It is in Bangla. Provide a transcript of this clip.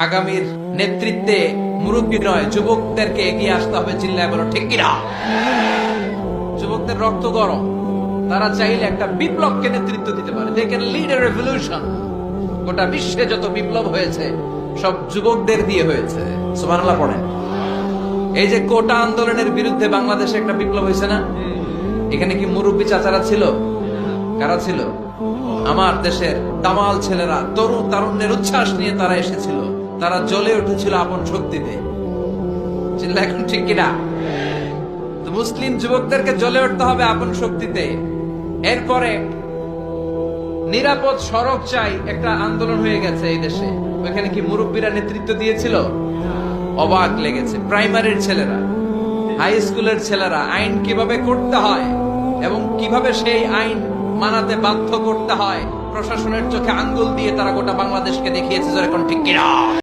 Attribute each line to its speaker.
Speaker 1: আগামীর নেতৃত্বে মুরব্বী নয়, যুবকদেরকে এগিয়ে আসতে হবে। চিল্লায় বলো ঠিক কিনা? যুবকদের রক্ত গরম, তারা চাইলে একটা বিপ্লবকে নেতৃত্ব দিতে পারে। They can lead a revolution. গোটা বিশ্বে যত বিপ্লব হয়েছে সব যুবকদের দিয়ে হয়েছে। সুবহানাল্লাহ পড়েন। এই যে কোটা আন্দোলনের বিরুদ্ধে বাংলাদেশে একটা বিপ্লব হয়েছে না? এখানে কি মুরব্বী চাচারা ছিল? কারা ছিল? আমার দেশের দামাল ছেলেরা, তরুণ তারুণ্যের উচ্ছ্বাস নিয়ে তারা এসেছিল। তারা জ্বলে উঠেছিল আপন শক্তিতে। চিল্লা এখন ঠিক কিনা? তো মুসলিম যুবকদেরকে জ্বলে উঠতে হবে আপন শক্তিতে। এরপরে নিরাপদ সড়ক চাই একটা আন্দোলন হয়ে গেছে এই দেশে। ওইখানে কি মুরব্বীরা নেতৃত্ব দিয়েছিল? অবাক লেগেছে। প্রাইমারির ছেলেরা, হাই স্কুলের ছেলেরা আইন কিভাবে করতে হয় এবং কিভাবে সেই আইন মানাতে বাধ্য করতে হয় প্রশাসনের চোখে আঙ্গুল দিয়ে তারা গোটা বাংলাদেশকে দেখিয়েছে। এখন ঠিক কিনা?